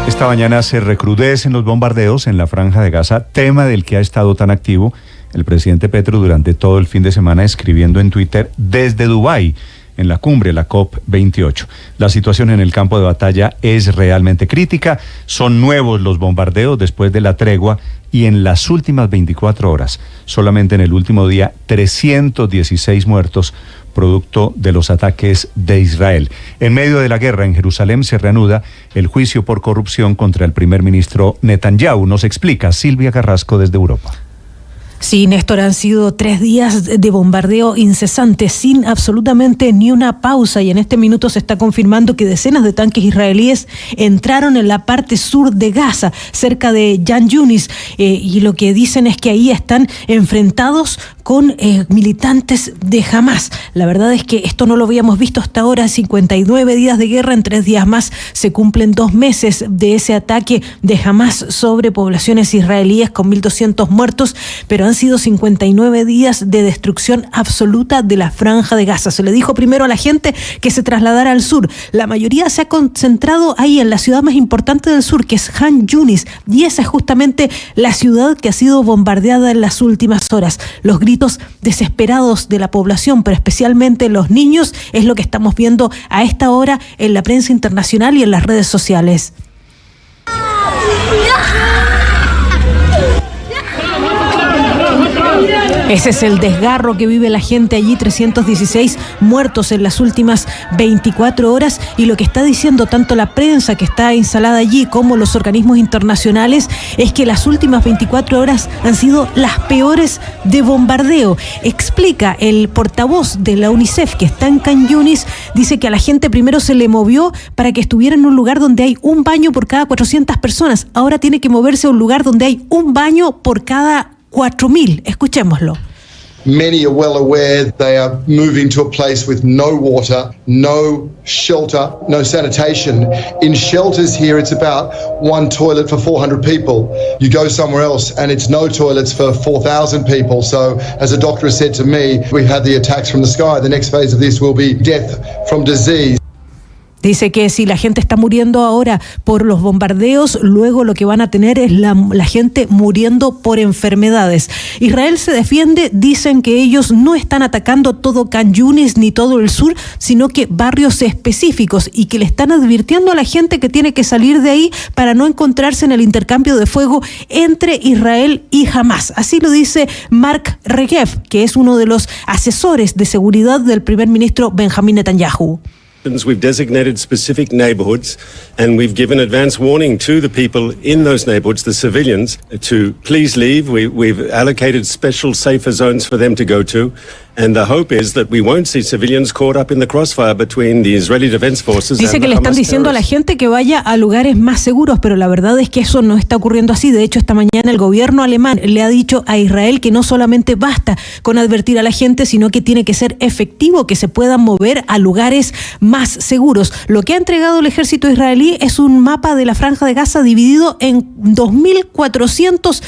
Esta mañana se recrudecen los bombardeos en la Franja de Gaza, tema del que ha estado tan activo el presidente Petro durante todo el fin de semana, escribiendo en Twitter desde Dubái, en la cumbre, la COP28. La situación en el campo de batalla es realmente crítica, son nuevos los bombardeos después de la tregua y en las últimas 24 horas, solamente en el último día, 316 muertos, producto de los ataques de Israel. En medio de la guerra en Jerusalén se reanuda el juicio por corrupción contra el primer ministro Netanyahu. Nos explica Silvia Carrasco desde Europa. Sí, Néstor, han sido 3 días de bombardeo incesante, sin absolutamente ni una pausa, y en este minuto se está confirmando que decenas de tanques israelíes entraron en la parte sur de Gaza, cerca de Khan Yunis, y lo que dicen es que ahí están enfrentados con militantes de Hamás. La verdad es que esto no lo habíamos visto hasta ahora, 59 días de guerra, en 3 días más se cumplen 2 meses de ese ataque de Hamás sobre poblaciones israelíes con 1.200 muertos, pero han sido 59 días de destrucción absoluta de la Franja de Gaza. Se le dijo primero a la gente que se trasladara al sur. La mayoría se ha concentrado ahí en la ciudad más importante del sur, que es Khan Yunis, y esa es justamente la ciudad que ha sido bombardeada en las últimas horas. Los gritos desesperados de la población, pero especialmente los niños, es lo que estamos viendo a esta hora en la prensa internacional y en las redes sociales. Ese es el desgarro que vive la gente allí, 316 muertos en las últimas 24 horas, y lo que está diciendo tanto la prensa que está instalada allí como los organismos internacionales es que las últimas 24 horas han sido las peores de bombardeo. Explica el portavoz de la UNICEF que está en Khan Yunis, dice que a la gente primero se le movió para que estuviera en un lugar donde hay un baño por cada 400 personas, ahora tiene que moverse a un lugar donde hay un baño por cada 4.000. Escuchémoslo. Many are well aware they are moving to a place with no water, no shelter, no sanitation. In shelters here, it's about 1 toilet for 400 people. You go somewhere else and it's no toilets for 4,000 people. So, as a doctor has said to me, we've had the attacks from the sky. The next phase of this will be death from disease. Dice que si la gente está muriendo ahora por los bombardeos, luego lo que van a tener es la gente muriendo por enfermedades. Israel se defiende, dicen que ellos no están atacando todo Khan Yunis ni todo el sur, sino que barrios específicos, y que le están advirtiendo a la gente que tiene que salir de ahí para no encontrarse en el intercambio de fuego entre Israel y Hamás. Así lo dice Mark Regev, que es uno de los asesores de seguridad del primer ministro Benjamín Netanyahu. We've designated specific neighborhoods and we've given advance warning to the people in those neighborhoods, the civilians, to please leave. We've allocated special safer zones for them to go to. And the hope is that we won't see civilians caught up in the crossfire between the Israeli Defense Forces. Dice que le están diciendo a la gente que vaya a lugares más seguros, pero la verdad es que eso no está ocurriendo así. De hecho, esta mañana el gobierno alemán le ha dicho a Israel que no solamente basta con advertir a la gente, sino que tiene que ser efectivo, que se puedan mover a lugares más seguros. Lo que ha entregado el ejército israelí es un mapa de la Franja de Gaza dividido en 2.400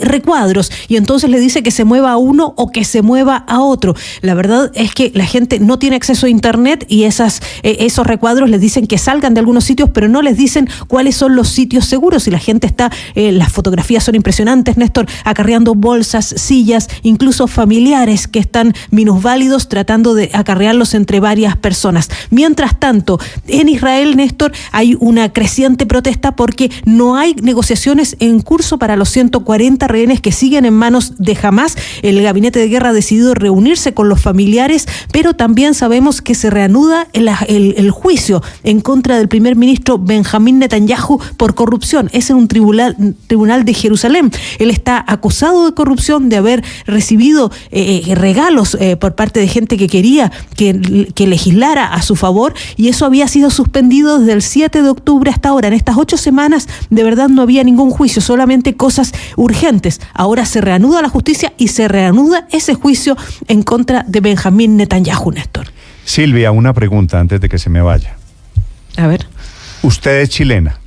recuadros, y entonces le dice que se mueva a uno o que se mueva a otro. La verdad es que la gente no tiene acceso a internet, y esos recuadros les dicen que salgan de algunos sitios, pero no les dicen cuáles son los sitios seguros, y la gente está, las fotografías son impresionantes, Néstor, acarreando bolsas, sillas, incluso familiares que están minusválidos tratando de acarrearlos entre varias personas. Mientras tanto, en Israel, Néstor, hay una creciente protesta porque no hay negociaciones en curso para los 140 rehenes que siguen en manos de Hamás. El gabinete de guerra ha decidido reunirse con los familiares, pero también sabemos que se reanuda el juicio en contra del primer ministro Benjamín Netanyahu por corrupción. Es en un tribunal de Jerusalén. Él está acusado de corrupción, de haber recibido regalos por parte de gente que quería que legislara a su favor, y eso había sido suspendido desde el 7 de octubre hasta ahora. En estas 8 semanas de verdad no había ningún juicio, solamente cosas urgentes. Ahora se reanuda la justicia y se reanuda ese juicio en contra de Benjamín Netanyahu, Néstor. Silvia, una pregunta antes de que se me vaya. A ver. Usted es chilena.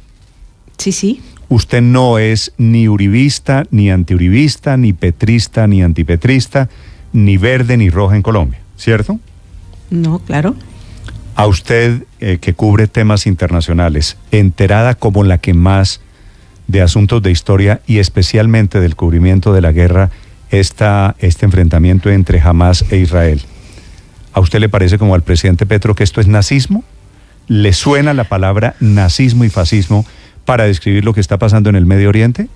Sí. Usted no es ni uribista, ni antiuribista, ni petrista, ni antipetrista, ni verde, ni roja en Colombia, ¿cierto? No, claro. A usted, que cubre temas internacionales, enterada como la que más de asuntos de historia y especialmente del cubrimiento de la guerra, este enfrentamiento entre Hamás e Israel. ¿A usted le parece, como al presidente Petro, que esto es nazismo? ¿Le suena la palabra nazismo y fascismo para describir lo que está pasando en el Medio Oriente?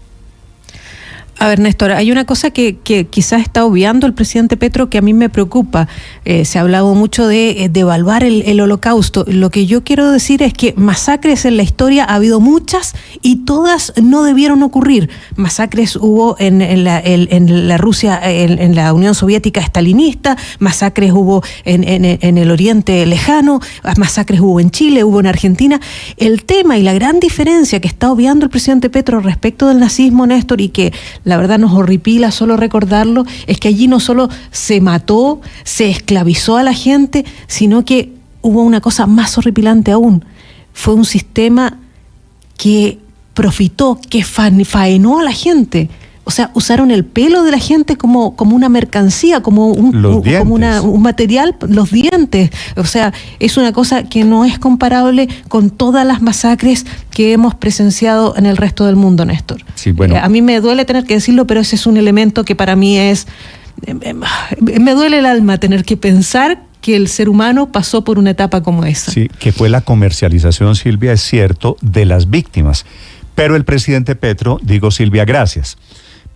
A ver, Néstor, hay una cosa que quizás está obviando el presidente Petro que a mí me preocupa. Se ha hablado mucho de evaluar el holocausto. Lo que yo quiero decir es que masacres en la historia ha habido muchas y todas no debieron ocurrir. Masacres hubo en la Rusia, en la Unión Soviética estalinista, masacres hubo en el Oriente Lejano, masacres hubo en Chile, hubo en Argentina. El tema y la gran diferencia que está obviando el presidente Petro respecto del nazismo, Néstor, y que la verdad nos horripila solo recordarlo, es que allí no solo se mató, se esclavizó a la gente, sino que hubo una cosa más horripilante aún. Fue un sistema que profitó, que faenó a la gente. O sea, usaron el pelo de la gente como una mercancía, como un material, los dientes. O sea, es una cosa que no es comparable con todas las masacres que hemos presenciado en el resto del mundo, Néstor. Sí, bueno. A mí me duele tener que decirlo, pero ese es un elemento que para mí es... Me duele el alma tener que pensar que el ser humano pasó por una etapa como esa. Sí, que fue la comercialización, Silvia, es cierto, de las víctimas. Pero el presidente Petro, digo, Silvia, gracias.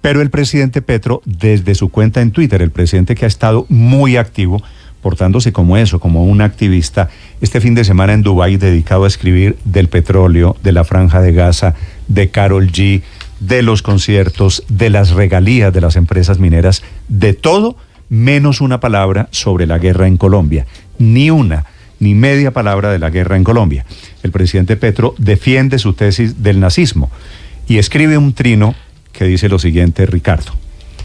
Pero el presidente Petro, desde su cuenta en Twitter, el presidente que ha estado muy activo, portándose como eso, como un activista, este fin de semana en Dubái, dedicado a escribir del petróleo, de la Franja de Gaza, de Karol G, de los conciertos, de las regalías de las empresas mineras, de todo, menos una palabra sobre la guerra en Colombia. Ni una, ni media palabra de la guerra en Colombia. El presidente Petro defiende su tesis del nazismo y escribe un trino que dice lo siguiente, Ricardo.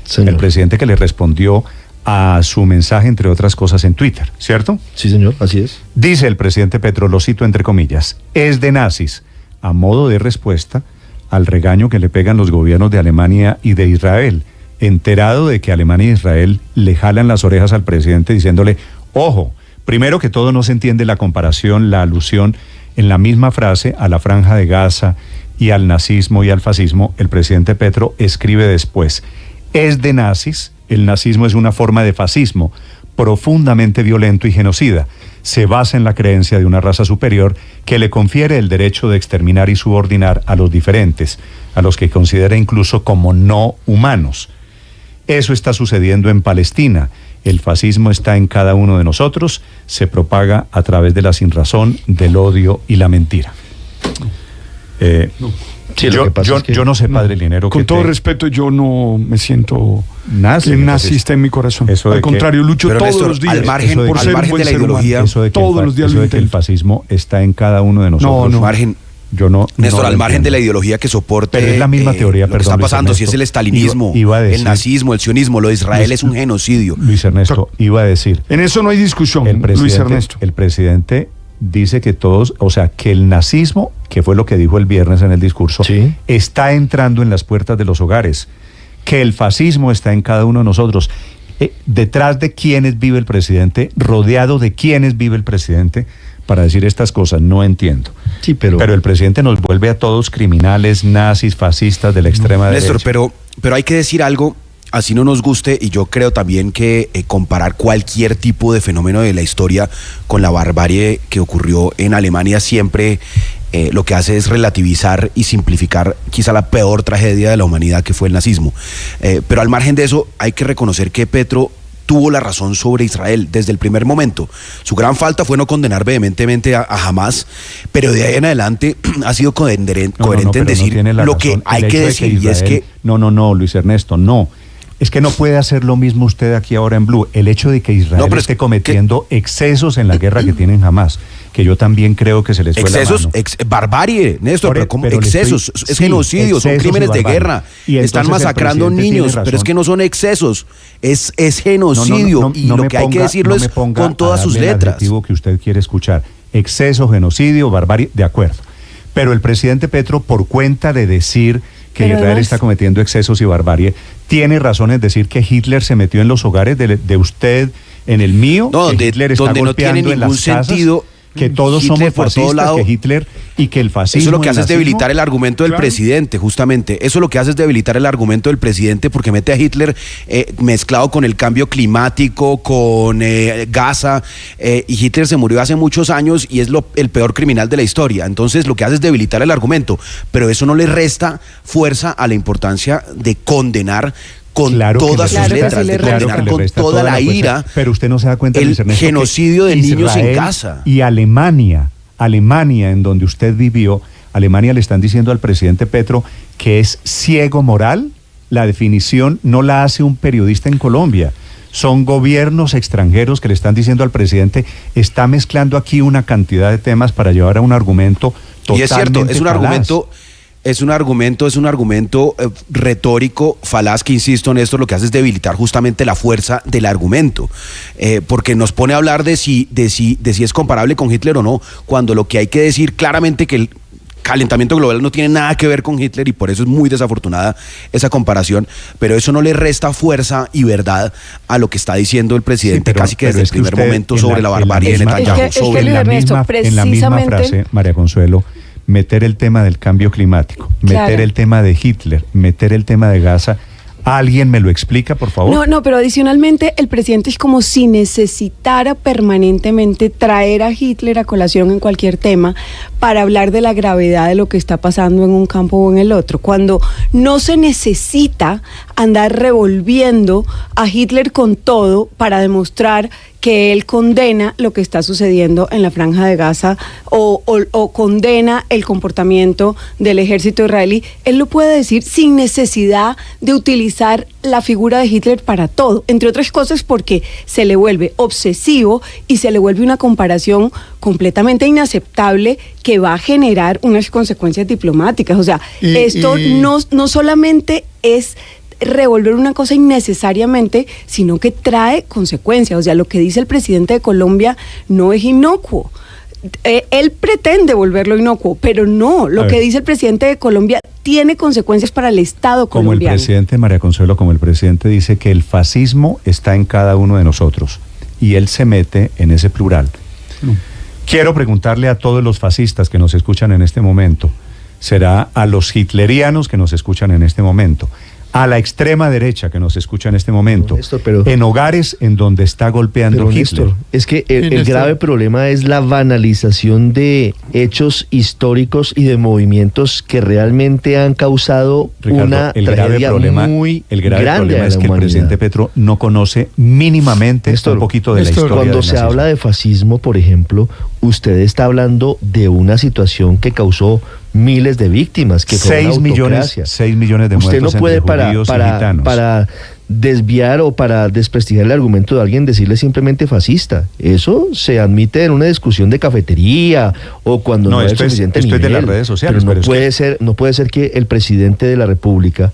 Señor. El presidente que le respondió a su mensaje, entre otras cosas, en Twitter, ¿cierto? Sí, señor, así es. Dice el presidente Petro, lo cito entre comillas, es de nazis, a modo de respuesta al regaño que le pegan los gobiernos de Alemania y de Israel, enterado de que Alemania e Israel le jalan las orejas al presidente diciéndole, ojo, primero que todo no se entiende la comparación, la alusión en la misma frase a la Franja de Gaza y al nazismo y al fascismo. El presidente Petro escribe después, es de nazis, el nazismo es una forma de fascismo profundamente violento y genocida. Se basa en la creencia de una raza superior que le confiere el derecho de exterminar y subordinar a los diferentes, a los que considera incluso como no humanos. Eso está sucediendo en Palestina. El fascismo está en cada uno de nosotros, se propaga a través de la sinrazón, del odio y la mentira. Sí, yo no sé, padre Linero. Con todo respeto, yo no me siento nazista en mi corazón. Al contrario, lucho todos Néstor, los días al margen de la ideología. Todos los días lo intento. El fascismo está en cada uno de nosotros. No. Margen, Néstor, al margen de la ideología que soporte. Pero es la misma teoría, lo que está pasando, si es el estalinismo, el nazismo, el sionismo, lo de Israel es un genocidio. Luis Ernesto, iba a decir. En eso no hay discusión, Luis Ernesto. El presidente dice que todos, o sea, que el nazismo, que fue lo que dijo el viernes en el discurso, sí, está entrando en las puertas de los hogares, que el fascismo está en cada uno de nosotros. Detrás de quiénes vive el presidente, rodeado de quiénes vive el presidente, para decir estas cosas, no entiendo. Sí, pero el presidente nos vuelve a todos criminales, nazis, fascistas de la extrema derecha. Néstor, pero hay que decir algo, así no nos guste, y yo creo también que comparar cualquier tipo de fenómeno de la historia con la barbarie que ocurrió en Alemania siempre lo que hace es relativizar y simplificar quizá la peor tragedia de la humanidad, que fue el nazismo. Pero al margen de eso, hay que reconocer que Petro tuvo la razón sobre Israel desde el primer momento. Su gran falta fue no condenar vehementemente a Hamás, pero de ahí en adelante ha sido coherente en decir lo que hay que decir, y es que... No, Luis Ernesto, no. Es que no puede hacer lo mismo usted aquí ahora en Blue. El hecho de que Israel esté cometiendo excesos en la guerra que tienen Hamás, que yo también creo que se les fue excesos, la mano. Barbarie, Néstor, pero como excesos, es genocidio, son crímenes de guerra, están masacrando niños, pero es que no son excesos, es genocidio, y lo que hay que decirlo es con todas sus letras. El adjetivo que usted quiere escuchar, exceso, genocidio, barbarie, de acuerdo. Pero el presidente Petro, por cuenta de decir que Israel está cometiendo excesos y barbarie, tiene razón en decir que Hitler se metió en los hogares de usted, en el mío, no, que Hitler está donde golpeando no tiene ningún sentido. que todos Hitler somos por todo fascistas, lado. que Hitler y que el fascismo... Eso lo que el hace es nazismo- debilitar el argumento del Claro. presidente, justamente. Eso lo que hace es debilitar el argumento del presidente porque mete a Hitler mezclado con el cambio climático, con Gaza, y Hitler se murió hace muchos años y es el peor criminal de la historia. Entonces lo que hace es debilitar el argumento, pero eso no le resta fuerza a la importancia de condenar con Claro que todas le sus resta, letras, de claro condenar que le con resta toda la fuerza. ira Pero usted no se da cuenta, el Luis Ernesto, que genocidio de niños en Israel Gaza. Y Alemania, en donde usted vivió, Alemania le están diciendo al presidente Petro que es ciego moral. La definición no la hace un periodista en Colombia. Son gobiernos extranjeros que le están diciendo al presidente, está mezclando aquí una cantidad de temas para llevar a un argumento totalmente Y es cierto, es un falaz. argumento retórico, falaz, que insisto, Néstor, lo que hace es debilitar justamente la fuerza del argumento, porque nos pone a hablar de si es comparable con Hitler o no, cuando lo que hay que decir claramente que el calentamiento global no tiene nada que ver con Hitler y por eso es muy desafortunada esa comparación, pero eso no le resta fuerza y verdad a lo que está diciendo el presidente, Sí, pero- casi que pero desde el es que primer usted momento en sobre la- la en la barbarie de misma- Netanyahu. Es que sobre Luis la- Ernesto, en la misma precisamente- frase, María Consuelo, meter el tema del cambio climático, meter Claro. el tema de Hitler, meter el tema de Gaza. ¿Alguien me lo explica, por favor? No, pero adicionalmente el presidente es como si necesitara permanentemente traer a Hitler a colación en cualquier tema para hablar de la gravedad de lo que está pasando en un campo o en el otro, cuando no se necesita andar revolviendo a Hitler con todo para demostrar que él condena lo que está sucediendo en la Franja de Gaza o condena el comportamiento del ejército israelí. Él lo puede decir sin necesidad de utilizar la figura de Hitler para todo, entre otras cosas porque se le vuelve obsesivo y se le vuelve una comparación completamente inaceptable que va a generar unas consecuencias diplomáticas. O sea, esto no solamente es revolver una cosa innecesariamente, sino que trae consecuencias. O sea, lo que dice el presidente de Colombia no es inocuo. Él pretende volverlo inocuo, pero no, lo que dice el presidente de Colombia tiene consecuencias para el Estado Como el colombiano. presidente, María Consuelo, como el presidente dice que el fascismo está en cada uno de nosotros y él se mete en ese plural. Quiero preguntarle a todos los fascistas que nos escuchan en este momento, será a los hitlerianos que nos escuchan en este momento, a la extrema derecha que nos escucha en este momento, Néstor, pero- en hogares en donde está golpeando Pero Hitler. Néstor, es que el Néstor. grave problema es la banalización de hechos históricos y de movimientos que realmente han causado Ricardo, una el grave tragedia problema, muy el grave grande problema a es la que el humanidad. presidente Petro no conoce mínimamente Néstor, un poquito de la Néstor, historia Cuando del se nazismo. habla de fascismo, por ejemplo, usted está hablando de una situación que causó miles de víctimas, que fue una 6 autocracia. millones de Usted no muertos puede entre judíos y gitanos. para desviar o para desprestigiar el argumento de alguien, decirle simplemente fascista. Eso se admite en una discusión de cafetería o cuando No, no, hay esto es- suficiente esto es de nivel. las redes sociales, Pero pero no es no puede ser que el presidente de la República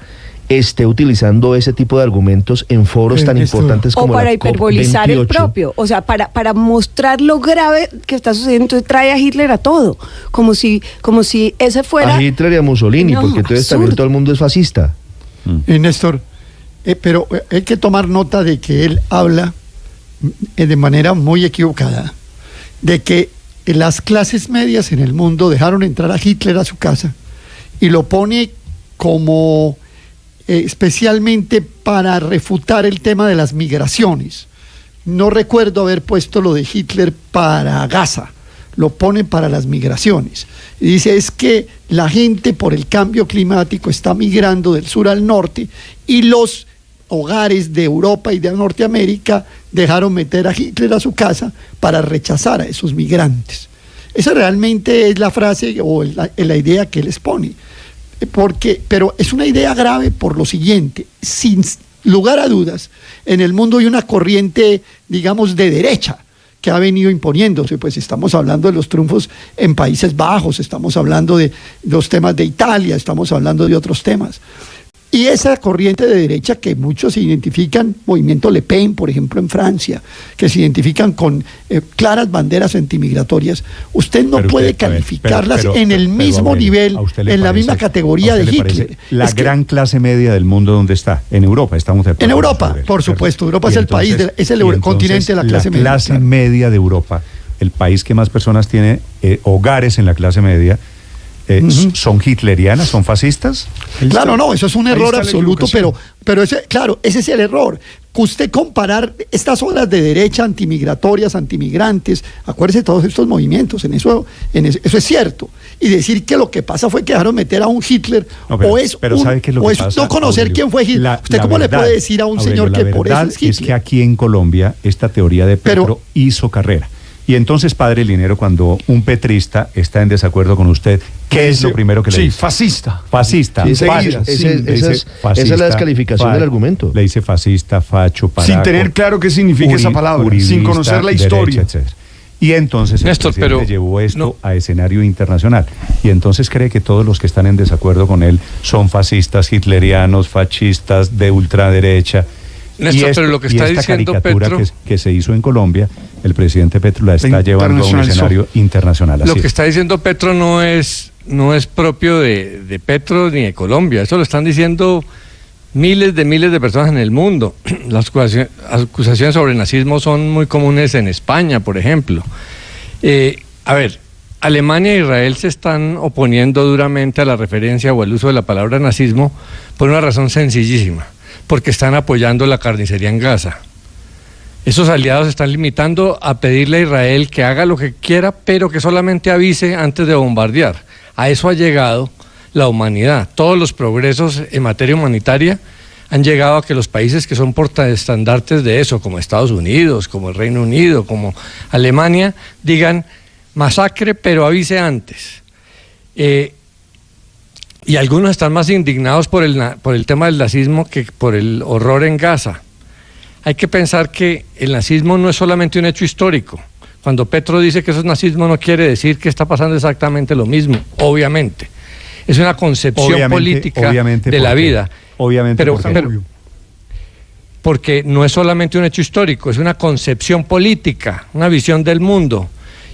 esté utilizando ese tipo de argumentos en foros tan Néstor. importantes O como para la hiperbolizar el COP28. propio, o sea, para mostrar lo grave que está sucediendo, entonces trae a Hitler a todo, como si ese fuera... A Hitler y a Mussolini, No, porque entonces absurdo. también todo el mundo es fascista. Néstor, pero hay que tomar nota de que él habla de manera muy equivocada, de que las clases medias en el mundo dejaron entrar a Hitler a su casa y lo pone como especialmente para refutar el tema de las migraciones. No recuerdo haber puesto lo de Hitler para Gaza, lo pone para las migraciones. Y dice, es que la gente por el cambio climático está migrando del sur al norte y los hogares de Europa y de Norteamérica dejaron meter a Hitler a su casa para rechazar a esos migrantes. Esa realmente es la frase o la idea que él expone. Pero es una idea grave por lo siguiente, sin lugar a dudas, en el mundo hay una corriente, digamos, de derecha que ha venido imponiéndose, pues estamos hablando de los triunfos en Países Bajos, estamos hablando de los temas de Italia, estamos hablando de otros temas. Y esa corriente de derecha que muchos se identifican, movimiento Le Pen, por ejemplo, en Francia, que se identifican con claras banderas antimigratorias, usted no Pero puede usted, a ver, calificarlas pero, en el pero, mismo Aurelio, nivel, ¿a usted le en la parece- misma categoría a de usted le parece Hitler? La Es que gran clase media del mundo, ¿dónde está? En Europa, estamos de acuerdo. En Europa, Aurelio, por ¿cierto? supuesto, Europa Y es el país, es el y entonces continente de la clase media, La clase claro. media de Europa el país que más personas tiene hogares en la clase media, ¿son hitlerianas, son fascistas? Claro, no, eso es un error absoluto, pero ese es el error. Que usted comparar estas olas de derecha antimigratorias, antimigrantes, acuérdese de todos estos movimientos, eso es cierto. Y decir que lo que pasa fue que dejaron meter a un Hitler, ¿sabe qué es lo que pasa, no conocer Aurelio? quién fue Hitler. ¿Usted cómo le puede decir a un señor que por eso es Hitler? Es que aquí en Colombia esta teoría de Petro hizo carrera. Y entonces, padre Linero, cuando un petrista está en desacuerdo con usted, ¿qué es lo primero que le dice? Sí, fascista. Fascista. Sí, esa es la descalificación del argumento. Le dice fascista, facho, paraco. Sin tener claro qué significa esa palabra, sin conocer la historia. Derecha, etc. Y entonces Néstor, el presidente llevó esto a escenario internacional. Y entonces cree que todos los que están en desacuerdo con él son fascistas, hitlerianos, fascistas, de ultraderecha. Néstor, pero lo que está diciendo caricatura Petro, que se hizo en Colombia, el presidente Petro la está llevando a un escenario internacional. Lo que está diciendo Petro no es propio de Petro ni de Colombia. Eso lo están diciendo miles de personas en el mundo. Las acusaciones sobre nazismo son muy comunes en España, por ejemplo. Alemania e Israel se están oponiendo duramente a la referencia o al uso de la palabra nazismo por una razón sencillísima. Porque están apoyando la carnicería en Gaza. Esos aliados están limitando a pedirle a Israel que haga lo que quiera, pero que solamente avise antes de bombardear. A eso ha llegado la humanidad. Todos los progresos en materia humanitaria han llegado a que los países que son portaestandartes de eso, como Estados Unidos, como el Reino Unido, como Alemania, digan masacre, pero avise antes. Y algunos están más indignados por el tema del nazismo que por el horror en Gaza. Hay que pensar que el nazismo no es solamente un hecho histórico. Cuando Petro dice que eso es nazismo, no quiere decir que está pasando exactamente lo mismo, obviamente. Es una concepción política de la vida. Obviamente, porque no es solamente un hecho histórico, es una concepción política, una visión del mundo.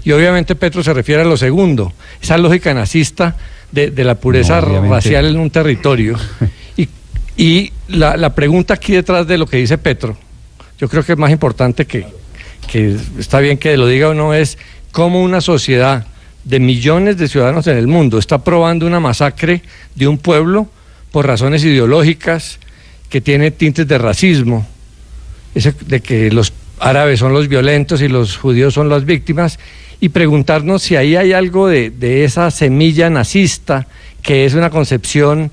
Y obviamente Petro se refiere a lo segundo, esa lógica nazista de la pureza racial en un territorio. Y la pregunta aquí detrás de lo que dice Petro, yo creo que es más importante que está bien que lo diga o no, es cómo una sociedad de millones de ciudadanos en el mundo está aprobando una masacre de un pueblo por razones ideológicas que tiene tintes de racismo, de que los árabes son los violentos y los judíos son las víctimas, y preguntarnos si ahí hay algo de esa semilla nazista, que es una concepción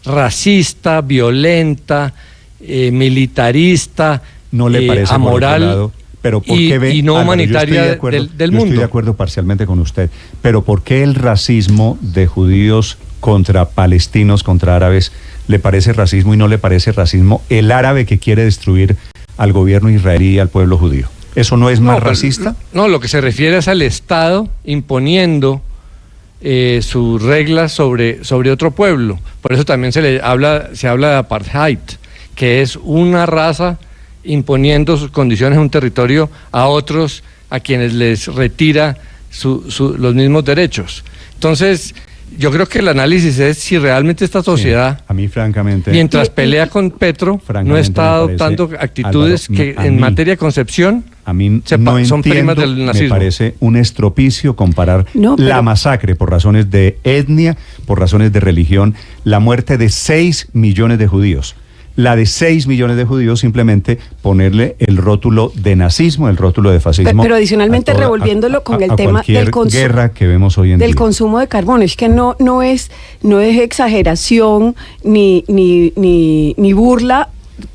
racista, violenta, militarista, no le parece amoral, pero ¿por qué ve, y no humanitaria del mundo? Estoy de acuerdo parcialmente con usted, pero ¿por qué el racismo de judíos contra palestinos, contra árabes, le parece racismo y no le parece racismo el árabe que quiere destruir al gobierno israelí y al pueblo judío? ¿Eso no es más racista? No, lo que se refiere es al Estado imponiendo sus reglas sobre otro pueblo. Por eso también se habla de apartheid, que es una raza imponiendo sus condiciones en un territorio a otros a quienes les retira los mismos derechos. Entonces, yo creo que el análisis es si realmente esta sociedad, a mí francamente, mientras pelea con Petro, no está adoptando actitudes, Álvaro, que en materia de concepción son primas del nazismo. Me parece un estropicio comparar la masacre por razones de etnia, por razones de religión, la muerte de 6 millones de judíos. La de 6 millones de judíos, simplemente ponerle el rótulo de nazismo, el rótulo de fascismo. Pero adicionalmente revolviéndolo con el tema del guerra que vemos hoy en día. Del consumo de carbono. Es que no es exageración ni burla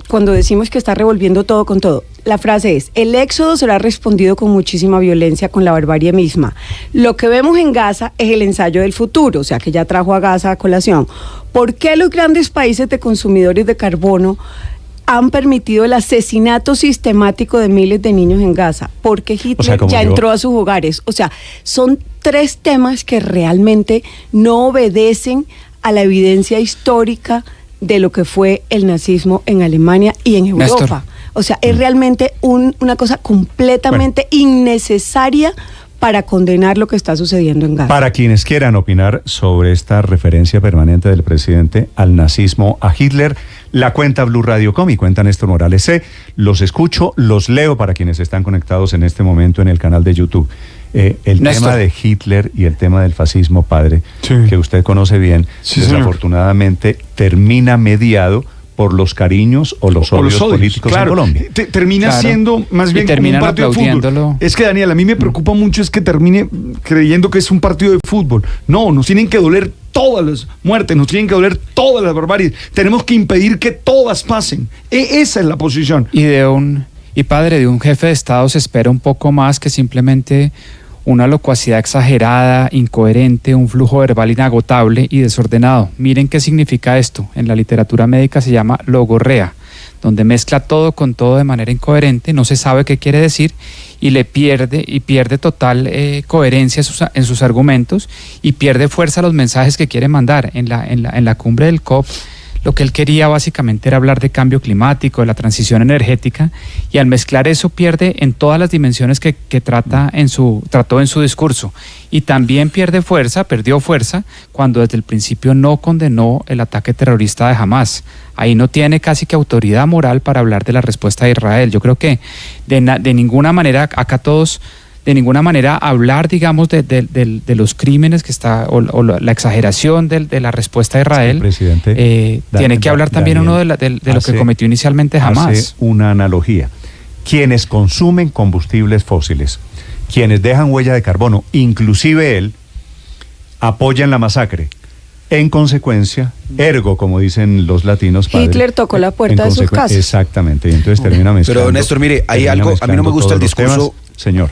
cuando decimos que está revolviendo todo con todo. La frase es: el éxodo será respondido con muchísima violencia, con la barbarie misma. Lo que vemos en Gaza es el ensayo del futuro, o sea que ya trajo a Gaza a colación. ¿Por qué los grandes países de consumidores de carbono han permitido el asesinato sistemático de miles de niños en Gaza? Porque Hitler ya entró a sus hogares. O sea, son 3 temas que realmente no obedecen a la evidencia histórica de lo que fue el nazismo en Alemania y en Europa. Néstor. O sea, es realmente una cosa completamente innecesaria para condenar lo que está sucediendo en Gaza. Para quienes quieran opinar sobre esta referencia permanente del presidente al nazismo, a Hitler, la cuenta Blue Radio.com y cuenta Néstor Morales C. Los escucho, los leo para quienes están conectados en este momento en el canal de YouTube. El tema de Hitler y el tema del fascismo, padre, que usted conoce bien, desafortunadamente termina mediado por los cariños o los odios políticos en Colombia. Termina siendo más bien como un partido de fútbol. Es que, Daniel, a mí me preocupa mucho es que termine creyendo que es un partido de fútbol. No, nos tienen que doler todas las muertes, nos tienen que doler todas las barbaries. Tenemos que impedir que todas pasen. Esa es la posición. Y padre, de un jefe de Estado se espera un poco más que simplemente una locuacidad exagerada, incoherente, un flujo verbal inagotable y desordenado. Miren qué significa esto. En la literatura médica se llama logorrea, donde mezcla todo con todo de manera incoherente, no se sabe qué quiere decir y pierde total coherencia en sus argumentos y pierde fuerza a los mensajes que quiere mandar. En la cumbre del COP, lo que él quería básicamente era hablar de cambio climático, de la transición energética, y al mezclar eso pierde en todas las dimensiones que trató en su discurso. Y también perdió fuerza cuando desde el principio no condenó el ataque terrorista de Hamás. Ahí no tiene casi que autoridad moral para hablar de la respuesta de Israel. Yo creo que de ninguna manera acá todos... De ninguna manera hablar, digamos, de los crímenes que está o la exageración de la respuesta de Israel. Tiene que hablar también uno de lo que cometió inicialmente Hamás. Hace una analogía. Quienes consumen combustibles fósiles, quienes dejan huella de carbono, inclusive él, apoyan la masacre. En consecuencia, ergo, como dicen los latinos, padre, Hitler tocó la puerta de sus casas. Exactamente, y entonces termina mezclando. Pero Néstor, mire, hay algo, a mí no me gusta el discurso. Señor.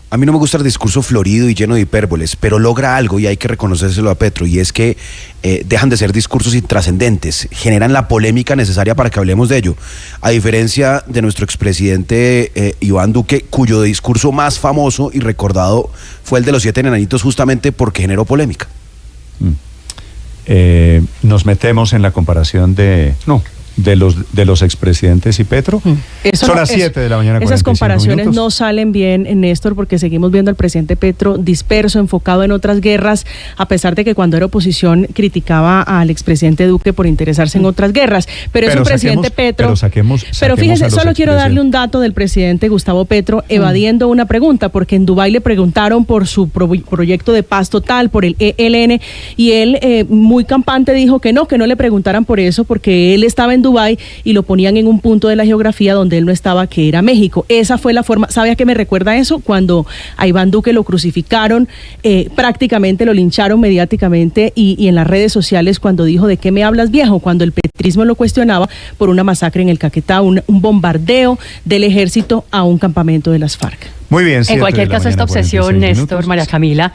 A mí no me gusta el discurso florido y lleno de hipérboles, pero logra algo y hay que reconocérselo a Petro, y es que dejan de ser discursos intrascendentes, generan la polémica necesaria para que hablemos de ello. A diferencia de nuestro expresidente Iván Duque, cuyo discurso más famoso y recordado fue el de los 7 enanitos, justamente porque generó polémica. Nos metemos en la comparación de los expresidentes y Petro. Son las 7 de la mañana. Esas comparaciones no salen bien, Néstor, porque seguimos viendo al presidente Petro disperso, enfocado en otras guerras, a pesar de que cuando era oposición criticaba al expresidente Duque por interesarse en otras guerras. Pero es un presidente Petro. Pero fíjese, solo quiero darle un dato del presidente Gustavo Petro, evadiendo una pregunta, porque en Dubái le preguntaron por su proyecto de paz total, por el ELN, y él muy campante dijo que no le preguntaran por eso, porque él estaba en Dubái y lo ponían en un punto de la geografía donde él no estaba, que era México. Esa fue la forma. ¿Sabe a qué me recuerda eso? Cuando a Iván Duque lo crucificaron, prácticamente lo lincharon mediáticamente y en las redes sociales cuando dijo ¿de qué me hablas, viejo? Cuando el petrismo lo cuestionaba por una masacre en el Caquetá, un bombardeo del ejército a un campamento de las FARC. Muy bien. En cualquier caso, esta obsesión, Néstor, María Camila,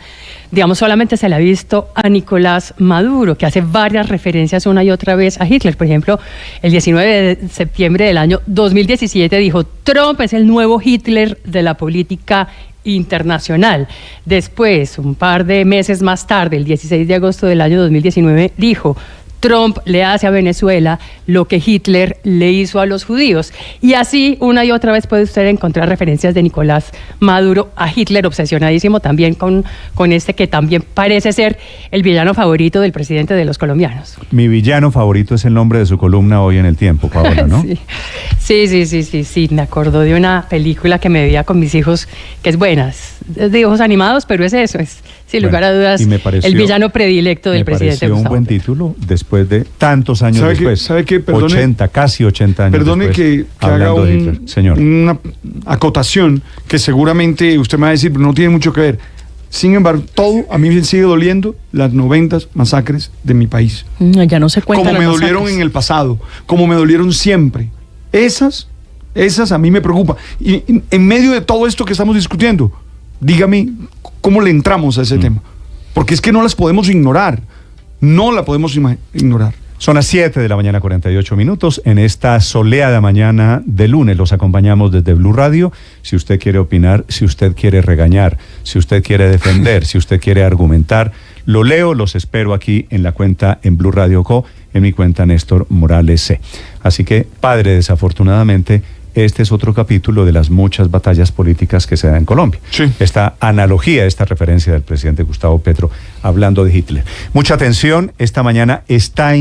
digamos, solamente se le ha visto a Nicolás Maduro, que hace varias referencias una y otra vez a Hitler. Por ejemplo, el 19 de septiembre del año 2017 dijo: Trump es el nuevo Hitler de la política internacional. Después, un par de meses más tarde, el 16 de agosto del año 2019, dijo: Trump le hace a Venezuela lo que Hitler le hizo a los judíos. Y así, una y otra vez puede usted encontrar referencias de Nicolás Maduro a Hitler, obsesionadísimo también con este que también parece ser el villano favorito del presidente de los colombianos. Mi villano favorito es el nombre de su columna hoy en El Tiempo, Paola, ¿no? Sí, me acordó de una película que me veía con mis hijos, que es buena, es de dibujos animados, pero es eso, es sin lugar a dudas el villano predilecto del presidente Gustavo. Me pareció un buen título después de tantos años después. ¿Sabe qué? Perdone, casi 80 años perdone después. Que haga una acotación que seguramente usted me va a decir, pero no tiene mucho que ver. Sin embargo, todo a mí me sigue doliendo las 90 masacres de mi país. Ya no se cuentan. Como me dolieron en el pasado, como me dolieron siempre. Esas a mí me preocupan. Y en medio de todo esto que estamos discutiendo, dígame cómo le entramos a ese tema. Porque es que no las podemos ignorar. No la podemos ignorar. Son las 7 de la mañana, 48 minutos. En esta soleada mañana de lunes los acompañamos desde Blue Radio. Si usted quiere opinar, si usted quiere regañar, si usted quiere defender, si usted quiere argumentar, lo leo, los espero aquí en la cuenta en Blue Radio Co, en mi cuenta Néstor Morales C. Así que, padre, desafortunadamente, este es otro capítulo de las muchas batallas políticas que se dan en Colombia. Sí. Esta analogía, esta referencia del presidente Gustavo Petro hablando de Hitler. Mucha atención, esta mañana está